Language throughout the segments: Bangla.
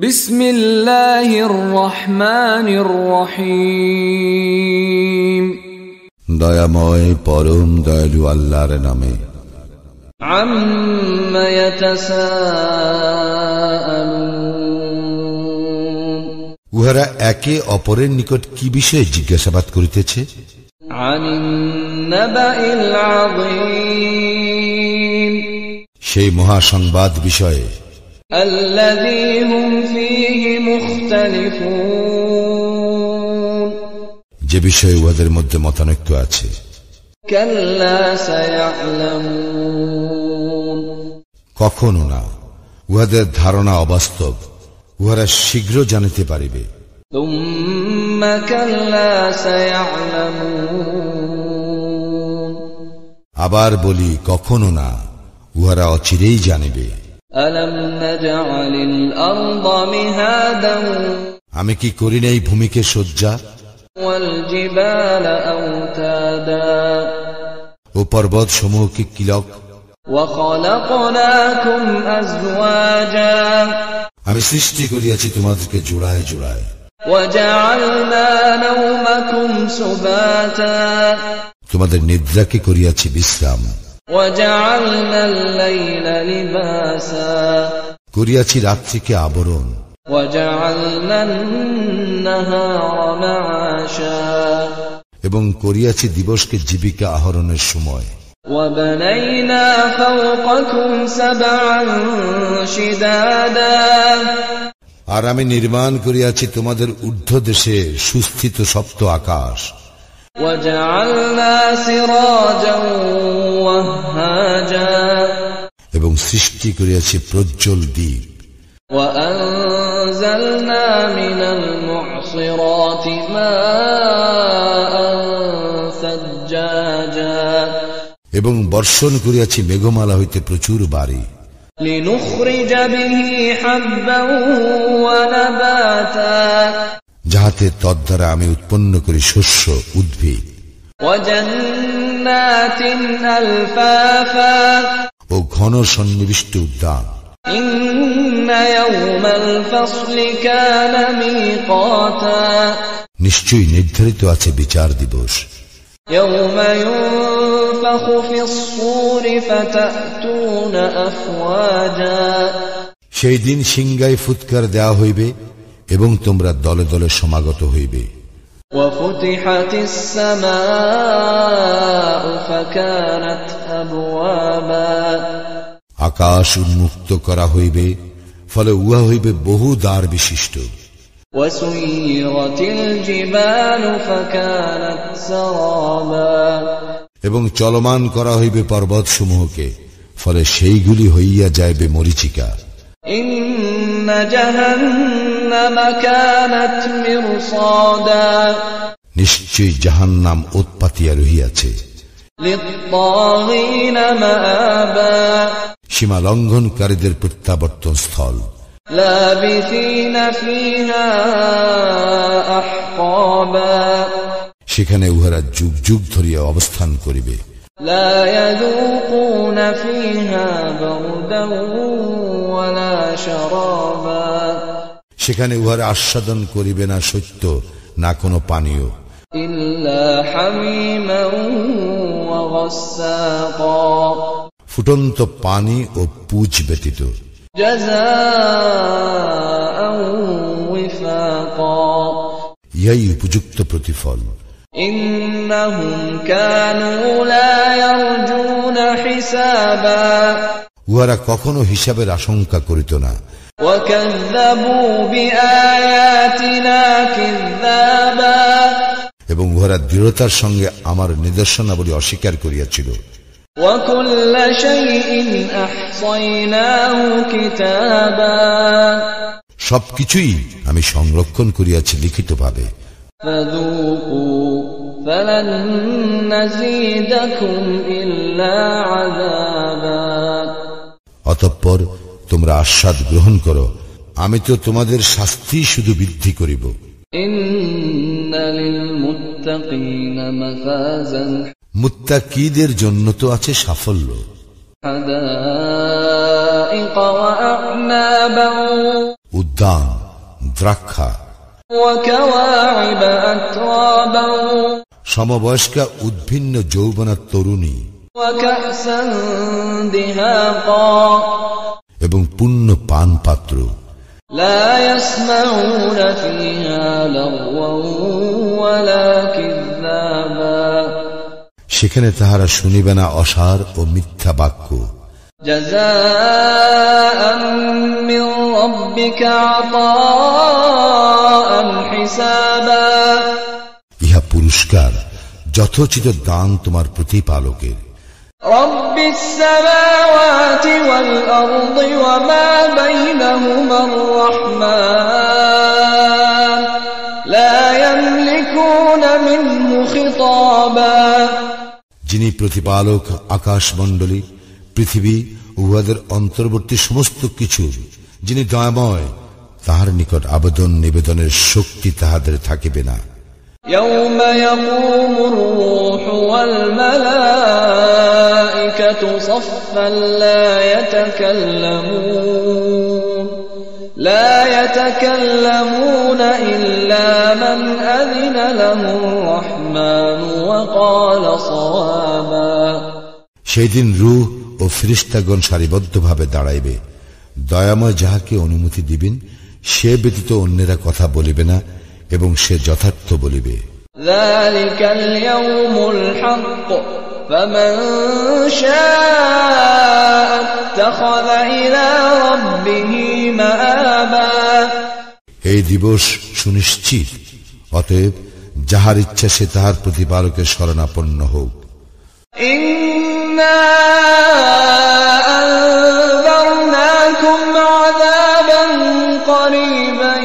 বিসমিল্লাহির রহমানির রহিম। দয়াময় পরম দয়ালু আল্লাহর নামে। আম্মা ইয়াতাসাআলুন, উহারা একে অপরের নিকট কি বিষয়ে জিজ্ঞাসাবাদ করিতেছে? আনিন নাবাইল আযীম, সেই মহাসংবাদ বিষয়ে আল্লাযী হুম ফীহি মুখতালিফুন, যে বিষয়ে উহাদের মধ্যে মতানৈক্য আছে। কাল্লা সায়া'লামুন, কখনো না, উহাদের ধারণা অবাস্তব, উহারা শীঘ্র জানিতে পারিবে। তুম্মা কাল্লা সায়া'লামুন, আবার বলি কখনো না, উহারা অচিরেই জানিবে। আলাম নাজআলিল আরদা মিহাদান, আমি কি করি নাই ভূমিকে শয্যা, ওয়াল জিবালা আওতাদা, ও পর্বত সমূহকে কিলক, ওয়া খালাকনাকুম আজওয়াজা, আমি সৃষ্টি করিয়াছি তোমাদেরকে জোড়ায় জোড়ায়। ওয়া জাআলনা নাওমাকুম সুবাতা, তোমাদের নিদ্রাকে করিয়াছি বিশ্রাম। ওয়া জাআলনাল লাইলা লিবাসা, করিয়াছি রাত্রিকে আবরণ। ওয়া জাআলনান নাহারা মাআশা, এবং করিয়াছি দিবসকে জীবিকা আহরণের সময়। ওয়া বানাইনা ফাওকাকুম সাবআন শিদাদা, আর আমি নির্মাণ করিয়াছি তোমাদের ঊর্ধ্ব দেশে সুস্থিত সপ্ত আকাশ। ওয়া জাআলনা সিরাজান ওয়াহাজা, এবং সৃষ্টি করিয়াছি প্রজ্জ্বল দ্বীপ। ওয়া আনজালনা মিনাল মু'সিরাতি মাআন সাজ্জাজা, এবং বর্ষণ করিয়াছি মেঘমালা হইতে প্রচুর বারি। লিনুখরিজা বিহি হাব্বান ওয়া নাবাতা, যাহাতে তদ্বারা আমি উৎপন্ন করি শস্য উদ্ভিদ। ওয়া জান্নাতিন আলফাফা, ও ঘন সন্নিবিষ্ট উদ্যান। ইন্না ইয়াওমাল ফাসলি কানা মিকাতা, নিশ্চয়ই নির্ধারিত আছে বিচার দিবস। ইয়াওমা ইউনফাখু ফিস-সূরি ফাতা'তুনা আফওয়াজা, সেই দিন সিংগায় ফুৎকার দেওয়া হইবে এবং তোমরা দলে দলে সমাগত হইবে। ওয়া ফুতিহাতিস সামাউ ফাকানাত আবওয়াবা, আকাশ উন্মুক্ত করা হইবে, ফলে উহা হইবে বহু দ্বার বিশিষ্ট। ওয়া সুয়িরাতিল জিবালু ফাকানাত সারাবা, এবং চলমান করা হইবে পর্বত সমূহকে, ফলে সেইগুলি হইয়া যাইবে মরীচিকা। ইন্না জাহান্নামা কানাত মিরসাদা, নিশ্চয়ই জাহান্নাম উৎপাতিয়া রহিয়াছে। লিত-তাগীনা মাআবা, সীমা লঙ্ঘনকারীদের প্রত্যাবর্তন স্থল। লাবিসিনা ফিহা আহকাবা, সেখানে উহারা যুগ যুগ ধরিয়া অবস্থান করিবে। লা ইয়াযুকুনা ফিহা বারদান ওয়ালা শারাবা, সেখানে উহারা আস্বাদন করিবে না সত্য, না কোনো পানীয়। ইল্লা হামিমান ওয়া গাসসাকা, ফুটন্ত পানি ও পুজ ব্যতীত। জাযাআন ওয়িফাকা, ইহাই উপযুক্ত প্রতিফল। ইন্নাহুম কানু লা ইয়ারজুনা হিসাবা, উহারা কখনো হিসাবের আশঙ্কা করিত না। ওয়া কাযযাবু বিআয়াতিনা কিযযাবা, এবং উহারা দৃঢ়তার সঙ্গে আমার নিদর্শনাবলী অস্বীকার করিয়াছিল। ওয়া কুল্লা শাইইন আহসাইনাহু কিতাবা, সবকিছুই আমি সংরক্ষণ করিয়াছি লিখিতভাবে। ফাযূকু ফালান নাযীদাকুম ইল্লা আযাবা, অতঃপর তোমরা আস্বাদ গ্রহণ করো, আমি তো তোমাদের শাস্তি শুধু বৃদ্ধি করিব। ইন্না লিল মুত্তাকিনা মাফাজান, মুত্তাকিদের জন্য তো আছে সাফল্য। হাদাইকা ওয়া আ'নাবান, উদ্যান, দ্রাক্ষা, وكواعب أترابا সমবয়স্কা উদ্ভিন্ন যৌবনা তরুণী, وكأسا دهاقا এবং পূর্ণ পান পাত্র। لا يسمعون فيها لغوا ولا كذابا সেখানে তাহারা শুনিবে না অসার ও মিথ্যা বাক্য। جزاء من ربك عطاء حسابا ইহা পুরস্কার, যথোচিত দান তোমার প্রতিপালকের। رب السماوات والأرض وما بينهما الرحمن لا يملكون منه خطابا যিনি প্রতিপালক আকাশমণ্ডলী, পৃথিবী ও উহাদের অন্তর্বর্তী সমস্ত কিছু, যিনি দয়াময়, তাহার নিকট আবেদন নিবেদনের শক্তি তাহাদের থাকিবে না। يوم يقوم الروح والملائكة صفا لا يتكلمون إلا من أذن له الرحمن وقال صوابا সেই দিন রূহ ও ফেরেশতাগণ সারিবদ্ধভাবে দাঁড়াইবে। দয়াময় যাহাকে অনুমতি দিবেন সে ব্যতীত অন্যেরা কথা বলিবে না এবং সে যথার্থ বলিবে। ذلك اليوم الحق فمن شاء اتخذ إلى ربه مآبا এই দিবস সুনিশ্চিত, অতএব যাহার ইচ্ছা সে তাহার প্রতিপালকের শরণাপন্ন হোক। إنا أنذرناكم عذابا قريبا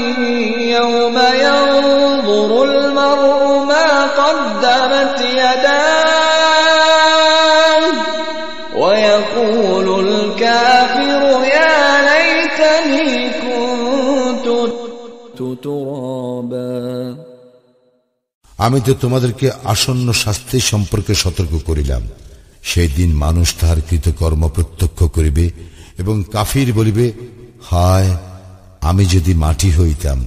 يوم ينظر المرء ما قدمت يداه ويقول الكافر يا ليتني كنت ترابا আমি তো তোমাদেরকে আসন্ন শাস্তি সম্পর্কে সতর্ক করিলাম। সেই দিন মানুষ তাহার কৃতকর্ম প্রত্যক্ষ করিবে এবং কাফির বলিবে, হায় আমি যদি মাটি হইতাম।